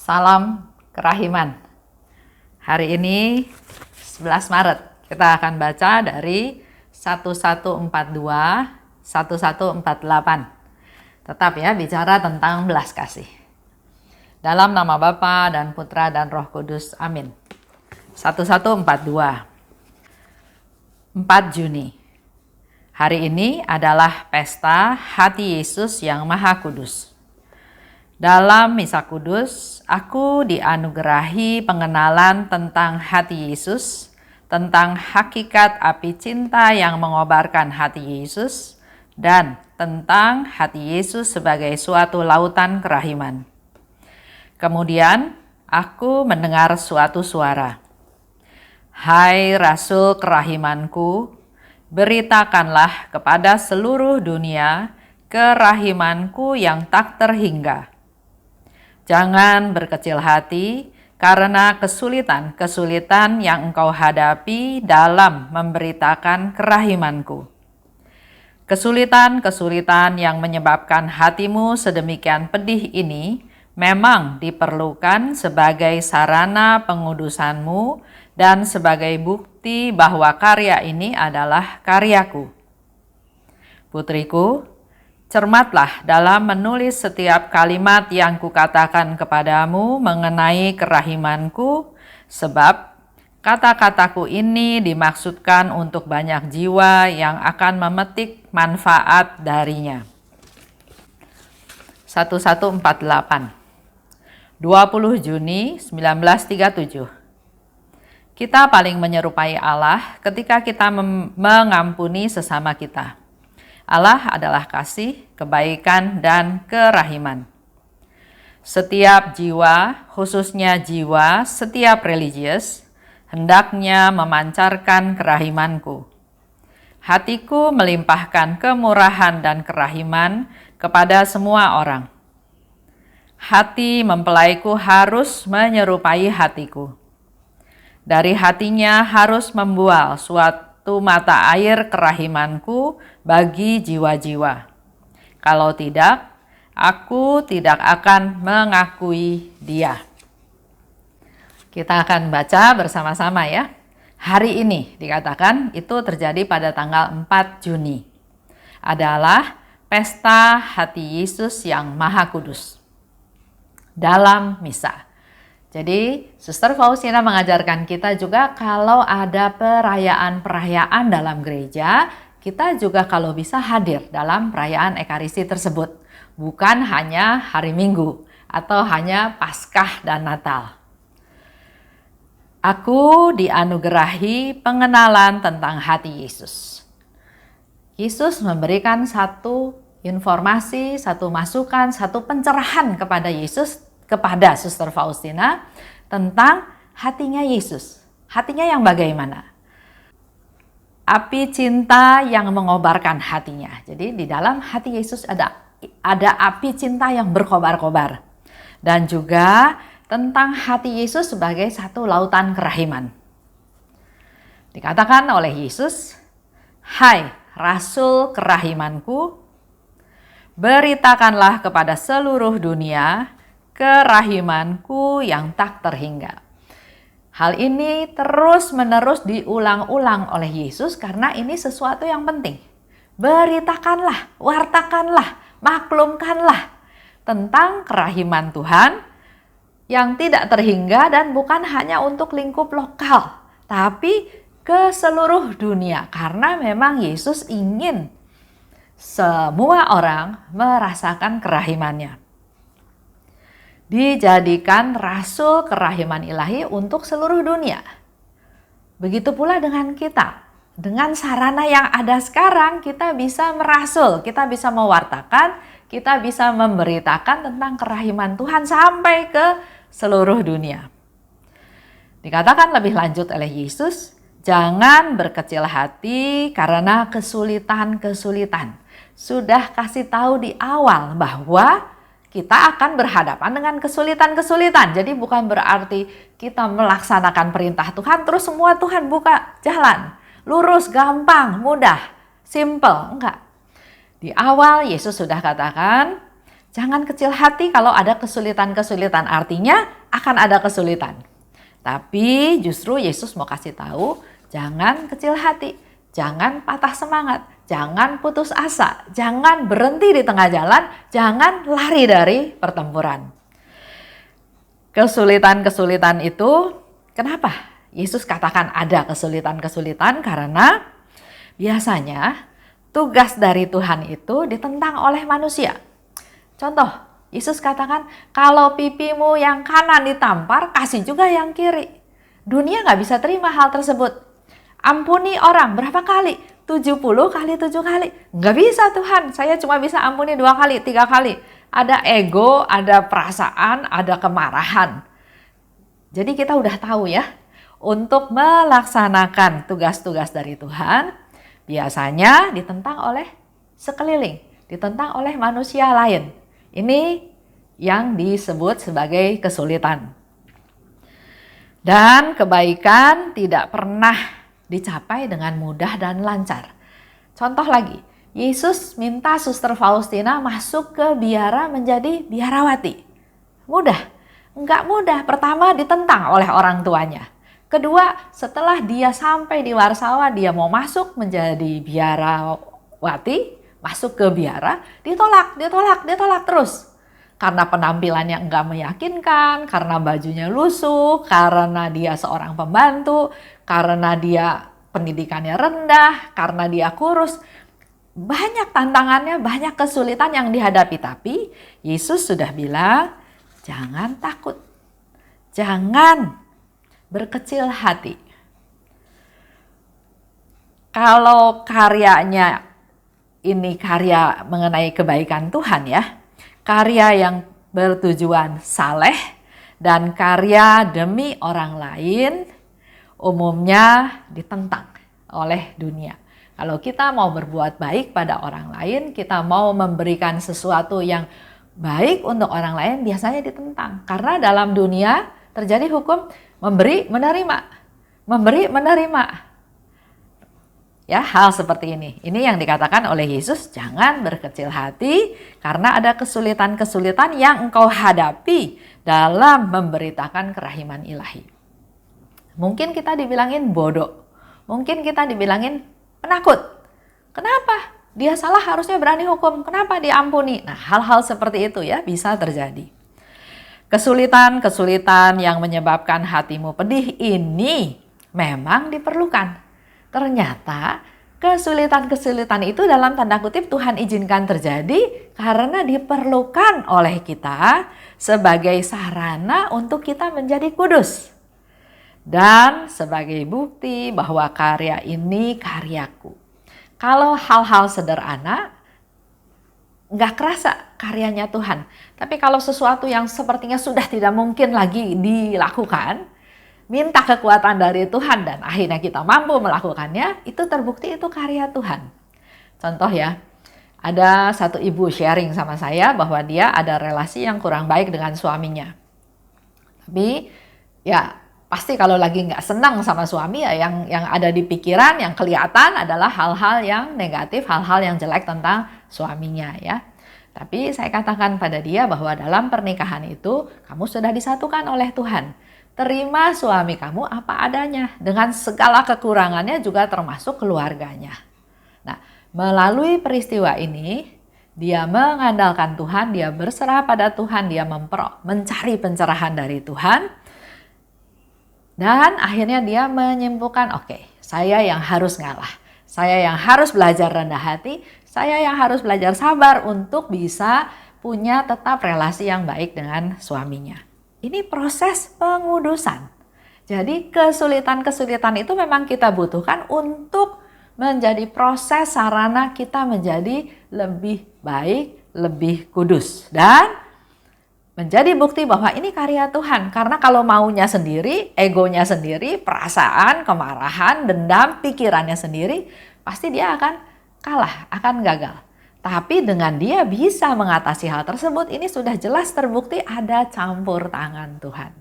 Salam kerahiman. Hari ini 11 Maret kita akan baca dari 1142, 1148. Tetap ya bicara tentang belas kasih. Dalam nama Bapa dan Putra dan Roh Kudus. Amin. 1142. 4 Juni. Hari ini adalah pesta hati Yesus yang Maha Kudus. Dalam Misa Kudus, aku dianugerahi pengenalan tentang hati Yesus, tentang hakikat api cinta yang mengobarkan hati Yesus, dan tentang hati Yesus sebagai suatu lautan kerahiman. Kemudian, aku mendengar suatu suara. Hai Rasul kerahimanku, beritakanlah kepada seluruh dunia kerahimanku yang tak terhingga. Jangan berkecil hati karena kesulitan-kesulitan yang engkau hadapi dalam memberitakan kerahimanku. Kesulitan-kesulitan yang menyebabkan hatimu sedemikian pedih ini memang diperlukan sebagai sarana pengudusanmu dan sebagai bukti bahwa karya ini adalah karyaku. Putriku, cermatlah dalam menulis setiap kalimat yang kukatakan kepadamu mengenai kerahimanku, sebab kata-kataku ini dimaksudkan untuk banyak jiwa yang akan memetik manfaat darinya. 1148 20 Juni 1937. Kita paling menyerupai Allah ketika kita mengampuni sesama kita. Allah adalah kasih, kebaikan, dan kerahiman. Setiap jiwa, khususnya jiwa setiap religius, hendaknya memancarkan kerahimanku. Hatiku melimpahkan kemurahan dan kerahiman kepada semua orang. Hati mempelaiku harus menyerupai hatiku. Dari hatinya harus membual suatu mata air kerahimanku bagi jiwa-jiwa. Kalau tidak, aku tidak akan mengakui dia. Kita akan baca bersama-sama ya. Hari ini dikatakan itu terjadi pada tanggal 4 Juni. Adalah pesta hati Yesus yang Maha Kudus. Dalam misa. Jadi, Suster Faustina mengajarkan kita juga kalau ada perayaan-perayaan dalam gereja, kita juga kalau bisa hadir dalam perayaan Ekaristi tersebut. Bukan hanya hari Minggu atau hanya Paskah dan Natal. Aku dianugerahi pengenalan tentang hati Yesus. Yesus memberikan satu informasi, satu masukan, satu pencerahan kepada Suster Faustina tentang hatinya Yesus. Hatinya yang bagaimana? Api cinta yang mengobarkan hatinya. Jadi di dalam hati Yesus ada api cinta yang berkobar-kobar. Dan juga tentang hati Yesus sebagai satu lautan kerahiman. Dikatakan oleh Yesus, hai Rasul kerahimanku, beritakanlah kepada seluruh dunia kerahimanku yang tak terhingga. Hal ini terus-menerus diulang-ulang oleh Yesus karena ini sesuatu yang penting. Beritakanlah, wartakanlah, maklumkanlah tentang kerahiman Tuhan yang tidak terhingga dan bukan hanya untuk lingkup lokal, tapi ke seluruh dunia. Karena memang Yesus ingin semua orang merasakan kerahimannya. Dijadikan rasul kerahiman ilahi untuk seluruh dunia. Begitu pula dengan kita. Dengan sarana yang ada sekarang, kita bisa merasul, kita bisa mewartakan, kita bisa memberitakan tentang kerahiman Tuhan sampai ke seluruh dunia. Dikatakan lebih lanjut oleh Yesus, jangan berkecil hati karena kesulitan-kesulitan. Sudah kasih tahu di awal bahwa kita akan berhadapan dengan kesulitan-kesulitan. Jadi bukan berarti kita melaksanakan perintah Tuhan terus semua Tuhan buka jalan. Lurus, gampang, mudah, simple. Enggak. Di awal Yesus sudah katakan, Jangan kecil hati kalau ada kesulitan-kesulitan, artinya akan ada kesulitan. Tapi justru Yesus mau kasih tahu, jangan kecil hati, jangan patah semangat, jangan putus asa, jangan berhenti di tengah jalan, jangan lari dari pertempuran. Kesulitan-kesulitan itu, kenapa Yesus katakan ada kesulitan-kesulitan? Karena biasanya tugas dari Tuhan itu ditentang oleh manusia. Contoh, Yesus katakan, kalau pipimu yang kanan ditampar, kasih juga yang kiri. Dunia nggak bisa terima hal tersebut. Ampuni orang berapa kali? 70 kali 7 kali. Nggak bisa Tuhan, saya cuma bisa ampuni 2 kali, 3 kali. Ada ego, ada perasaan, ada kemarahan. Jadi kita udah tahu ya, untuk melaksanakan tugas-tugas dari Tuhan, biasanya ditentang oleh sekeliling, ditentang oleh manusia lain. Ini yang disebut sebagai kesulitan. Dan kebaikan tidak pernah dicapai dengan mudah dan lancar. Contoh lagi, Yesus minta Suster Faustina masuk ke biara menjadi biarawati. Mudah? Enggak mudah. Pertama, ditentang oleh orang tuanya. Kedua, setelah dia sampai di Warsawa, dia mau masuk menjadi biarawati, masuk ke biara, ditolak terus. Karena penampilannya enggak meyakinkan, karena bajunya lusuh, karena dia seorang pembantu, karena dia pendidikannya rendah, karena dia kurus. Banyak tantangannya, banyak kesulitan yang dihadapi. Tapi Yesus sudah bilang, jangan takut, jangan berkecil hati. Kalau karyanya ini karya mengenai kebaikan Tuhan ya, karya yang bertujuan saleh dan karya demi orang lain umumnya ditentang oleh dunia. Kalau kita mau berbuat baik pada orang lain, kita mau memberikan sesuatu yang baik untuk orang lain, biasanya ditentang. Karena dalam dunia terjadi hukum memberi, menerima. Memberi, menerima. Ya, hal seperti ini. Ini yang dikatakan oleh Yesus, jangan berkecil hati karena ada kesulitan-kesulitan yang engkau hadapi dalam memberitakan kerahiman ilahi. Mungkin kita dibilangin bodoh. Mungkin kita dibilangin penakut. Kenapa? Dia salah harusnya berani hukum. Kenapa diampuni? Nah, hal-hal seperti itu ya bisa terjadi. Kesulitan-kesulitan yang menyebabkan hatimu pedih ini memang diperlukan. Ternyata kesulitan-kesulitan itu dalam tanda kutip Tuhan izinkan terjadi karena diperlukan oleh kita sebagai sarana untuk kita menjadi kudus. Dan sebagai bukti bahwa karya ini karyaku. Kalau hal-hal sederhana, nggak kerasa karyanya Tuhan. Tapi kalau sesuatu yang sepertinya sudah tidak mungkin lagi dilakukan, minta kekuatan dari Tuhan dan akhirnya kita mampu melakukannya, itu terbukti itu karya Tuhan. Contoh ya, ada satu ibu sharing sama saya bahwa dia ada relasi yang kurang baik dengan suaminya. Tapi ya pasti kalau lagi nggak senang sama suami ya yang ada di pikiran, yang kelihatan adalah hal-hal yang negatif, hal-hal yang jelek tentang suaminya ya. Tapi saya katakan pada dia bahwa dalam pernikahan itu kamu sudah disatukan oleh Tuhan. Terima suami kamu apa adanya dengan segala kekurangannya juga termasuk keluarganya. Nah, melalui peristiwa ini dia mengandalkan Tuhan, dia berserah pada Tuhan, dia mencari pencerahan dari Tuhan. Dan akhirnya dia menyimpulkan, oke, saya yang harus ngalah. Saya yang harus belajar rendah hati, saya yang harus belajar sabar untuk bisa punya tetap relasi yang baik dengan suaminya. Ini proses pengudusan. Jadi kesulitan-kesulitan itu memang kita butuhkan untuk menjadi proses sarana kita menjadi lebih baik, lebih kudus. Dan menjadi bukti bahwa ini karya Tuhan. Karena kalau maunya sendiri, egonya sendiri, perasaan, kemarahan, dendam, pikirannya sendiri, pasti dia akan kalah, akan gagal. Tapi dengan dia bisa mengatasi hal tersebut, ini sudah jelas terbukti ada campur tangan Tuhan.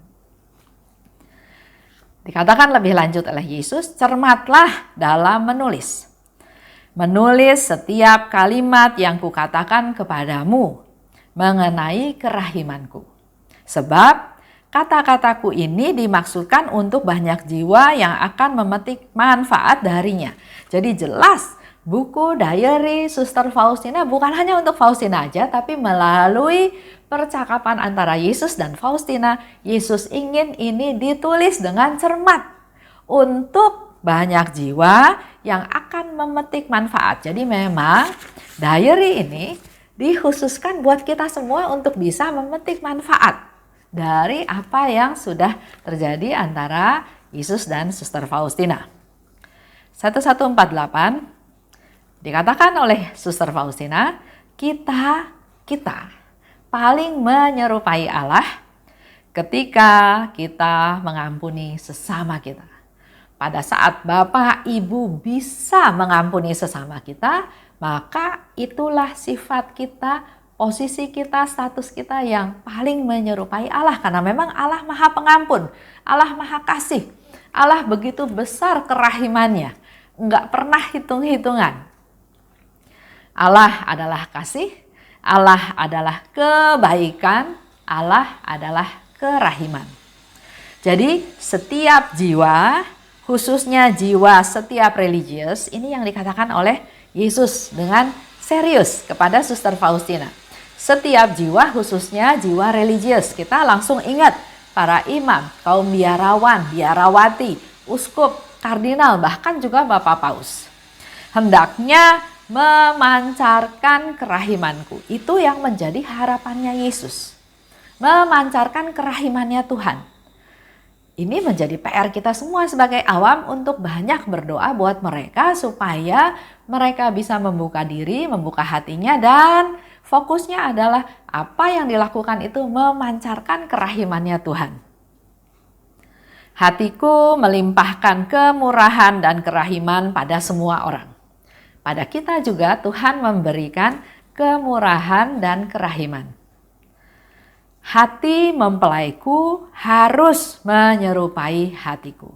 Dikatakan lebih lanjut oleh Yesus, cermatlah dalam menulis. Menulis setiap kalimat yang kukatakan kepadamu. mengenai kerahimanku. Sebab kata-kataku ini dimaksudkan untuk banyak jiwa yang akan memetik manfaat darinya. Jadi jelas buku diary Suster Faustina bukan hanya untuk Faustina aja, tapi melalui percakapan antara Yesus dan Faustina, Yesus ingin ini ditulis dengan cermat untuk banyak jiwa yang akan memetik manfaat. Jadi memang diary ini dikhususkan buat kita semua untuk bisa memetik manfaat dari apa yang sudah terjadi antara Yesus dan Suster Faustina. 1148 dikatakan oleh Suster Faustina, kita paling menyerupai Allah ketika kita mengampuni sesama kita. Pada saat Bapak Ibu bisa mengampuni sesama kita, maka itulah sifat kita, posisi kita, status kita yang paling menyerupai Allah. Karena memang Allah Maha Pengampun, Allah Maha Kasih, Allah begitu besar kerahimannya, enggak pernah hitung-hitungan. Allah adalah kasih, Allah adalah kebaikan, Allah adalah kerahiman. Jadi setiap jiwa, khususnya jiwa setiap religius, ini yang dikatakan oleh Yesus dengan serius kepada Suster Faustina. Setiap jiwa, khususnya jiwa religius, kita langsung ingat para imam, kaum biarawan, biarawati, uskup, kardinal, bahkan juga Bapak Paus. Hendaknya memancarkan kerahimanku. Itu yang menjadi harapannya Yesus. Memancarkan kerahimannya Tuhan. Ini menjadi PR kita semua sebagai awam untuk banyak berdoa buat mereka supaya mereka bisa membuka diri, membuka hatinya, dan fokusnya adalah apa yang dilakukan itu memancarkan kerahimannya Tuhan. Hatiku melimpahkan kemurahan dan kerahiman pada semua orang. Pada kita juga Tuhan memberikan kemurahan dan kerahiman. Hati mempelaiku harus menyerupai hatiku.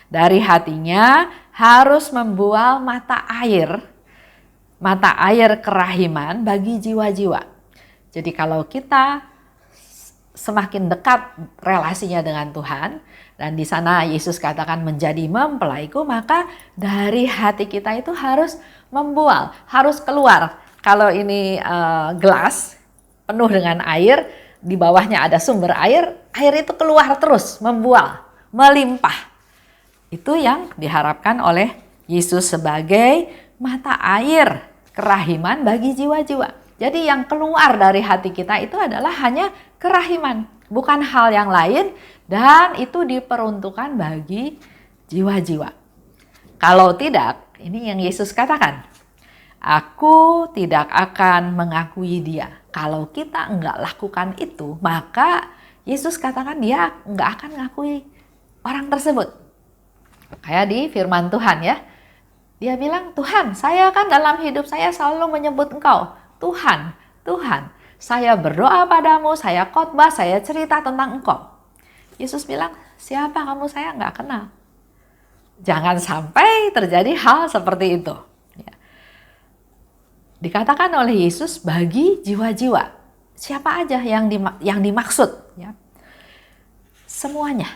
Dari hatinya harus membual mata air kerahiman bagi jiwa-jiwa. Jadi kalau kita semakin dekat relasinya dengan Tuhan, dan di sana Yesus katakan menjadi mempelaiku, maka dari hati kita itu harus membual, harus keluar. Kalau ini gelas penuh dengan air, di bawahnya ada sumber air, air itu keluar terus, membual, melimpah. Itu yang diharapkan oleh Yesus sebagai mata air kerahiman bagi jiwa-jiwa. Jadi yang keluar dari hati kita itu adalah hanya kerahiman, bukan hal yang lain, dan itu diperuntukkan bagi jiwa-jiwa. Kalau tidak, ini yang Yesus katakan, aku tidak akan mengakui dia. Kalau kita enggak lakukan itu, maka Yesus katakan dia enggak akan mengakui orang tersebut. Kayak di firman Tuhan ya, dia bilang, Tuhan, saya kan dalam hidup saya selalu menyebut engkau, Tuhan, Tuhan. Saya berdoa padamu, saya khotbah, saya cerita tentang engkau. Yesus bilang, siapa kamu, saya nggak kenal. Jangan sampai terjadi hal seperti itu. Ya. Dikatakan oleh Yesus bagi jiwa-jiwa. Siapa aja yang dimaksud? Ya. Semuanya.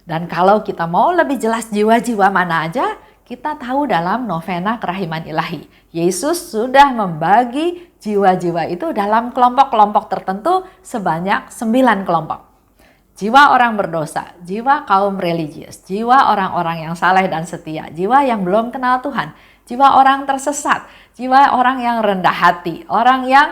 Dan kalau kita mau lebih jelas jiwa-jiwa mana aja, kita tahu dalam novena kerahiman ilahi. Yesus sudah membagi jiwa-jiwa itu dalam kelompok-kelompok tertentu sebanyak 9 kelompok. Jiwa orang berdosa, jiwa kaum religius, jiwa orang-orang yang saleh dan setia, jiwa yang belum kenal Tuhan, jiwa orang tersesat, jiwa orang yang rendah hati, orang yang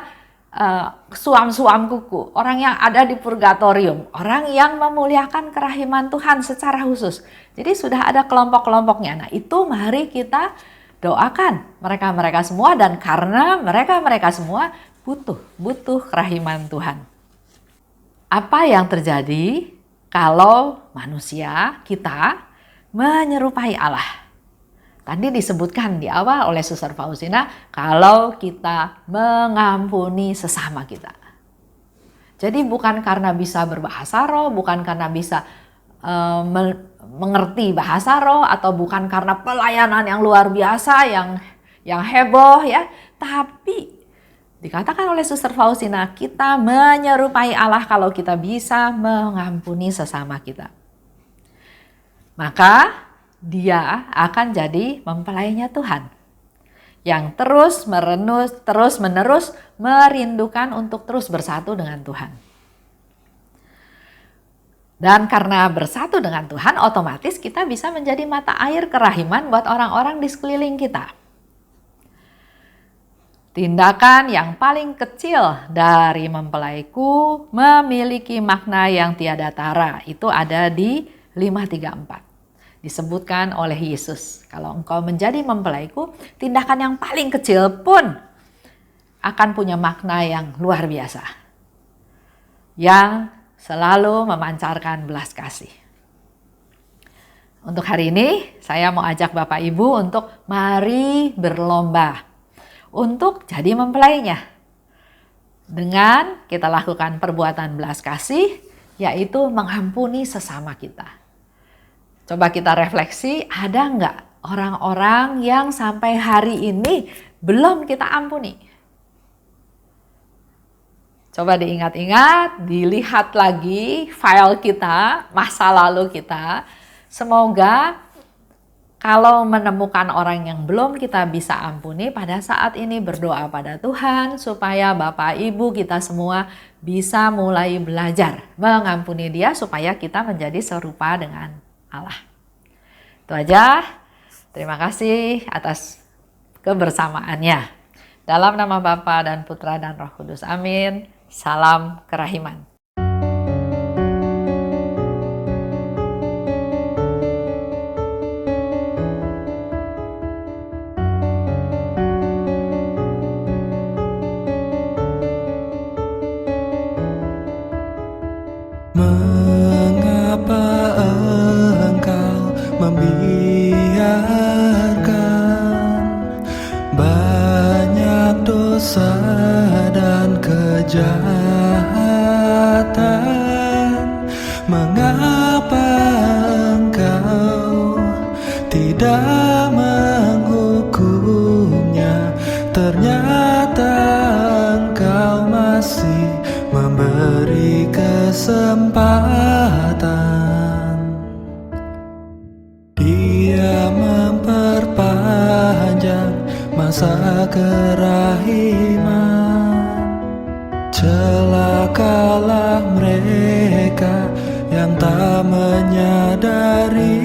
suam-suam kuku, orang yang ada di purgatorium, orang yang memuliakan kerahiman Tuhan secara khusus. Jadi sudah ada kelompok-kelompoknya. Nah itu mari kita doakan mereka-mereka semua, dan karena mereka-mereka semua butuh kerahiman Tuhan. Apa yang terjadi kalau manusia kita menyerupai Allah? Tadi disebutkan di awal oleh Suster Faustina, kalau kita mengampuni sesama kita. Jadi bukan karena bisa berbahasa roh, bukan karena bisa mengerti bahasa roh, atau bukan karena pelayanan yang luar biasa, yang heboh ya. Tapi Dikatakan oleh Suster Faustina, kita menyerupai Allah kalau kita bisa mengampuni sesama kita. Maka dia akan jadi mempelainya Tuhan, yang terus menerus merindukan untuk terus bersatu dengan Tuhan. Dan karena bersatu dengan Tuhan, otomatis kita bisa menjadi mata air kerahiman buat orang-orang di sekeliling kita. Tindakan yang paling kecil dari mempelaiku memiliki makna yang tiada tara. Itu ada di 5:34. Disebutkan oleh Yesus, kalau engkau menjadi mempelaiku, tindakan yang paling kecil pun akan punya makna yang luar biasa, yang selalu memancarkan belas kasih. Untuk hari ini, saya mau ajak Bapak Ibu untuk mari berlomba untuk jadi mempelainya. Dengan kita lakukan perbuatan belas kasih, yaitu mengampuni sesama kita. Coba kita refleksi, ada nggak orang-orang yang sampai hari ini belum kita ampuni? Coba diingat-ingat, dilihat lagi file kita, masa lalu kita. Semoga kalau menemukan orang yang belum kita bisa ampuni, pada saat ini berdoa pada Tuhan supaya Bapak Ibu kita semua bisa mulai belajar mengampuni dia supaya kita menjadi serupa dengan Allah. Itu aja. Terima kasih atas kebersamaannya. Dalam nama Bapa dan Putra dan Roh Kudus. Amin. Salam kerahiman. Mengapa engkau membiarkan banyak dosa dan kejahatan? Mengapa engkau tidak menghukumnya? Ternyata engkau masih memberi kesempatan. Dia memperpanjang masa kerahiman. Celakalah mereka yang tak menyadari.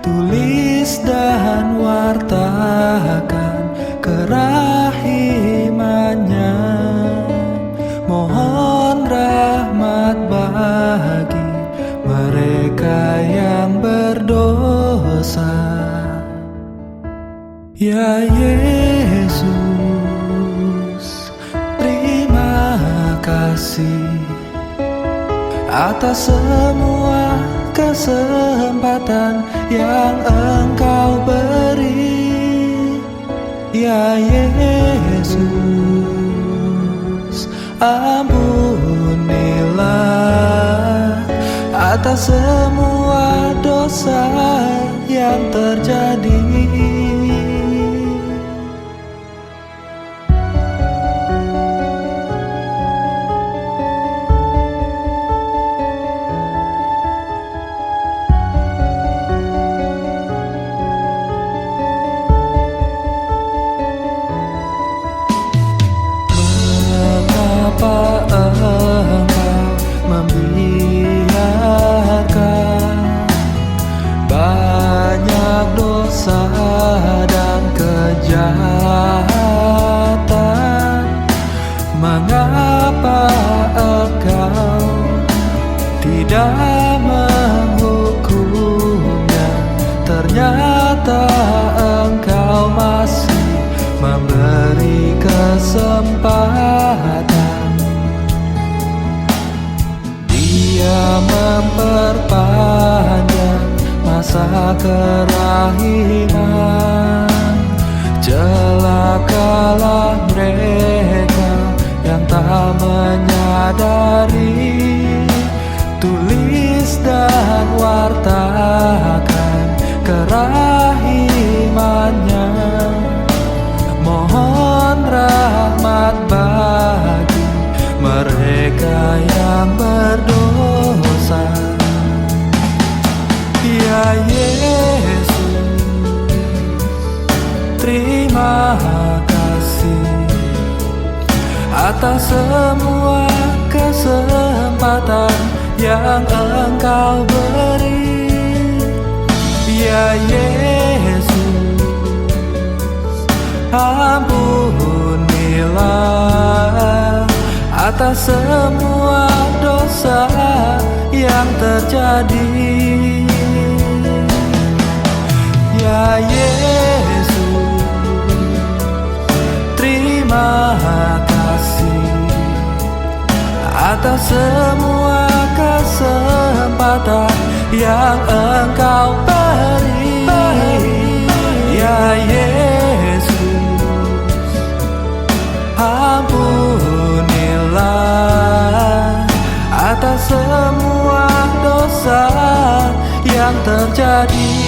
Tulis dan wartakan kerahimannya. Mohon rahmat bagi mereka yang berdosa. Ya Yesus, terima kasih atas semua kesempatan yang Engkau beri. Ya Yesus, ampunilah atas semua dosa yang terjadi. Mengapa engkau membiarkan banyak dosa dan kejahatan? Mengapa engkau tidak menghukumnya? Ternyata engkau masih memberi kesempatan. Dia memperpanjang masa kerahiman. Celakalah mereka yang tak menyadari. Tulis dan wartakan kerahimannya. Mohon rahmat atas semua kesempatan yang Engkau beri. Ya Yesus, ampunilah atas semua dosa yang terjadi. Ya Yesus, terima kasih atas semua kesempatan yang Engkau beri. Ya Yesus, ampunilah atas semua dosa yang terjadi.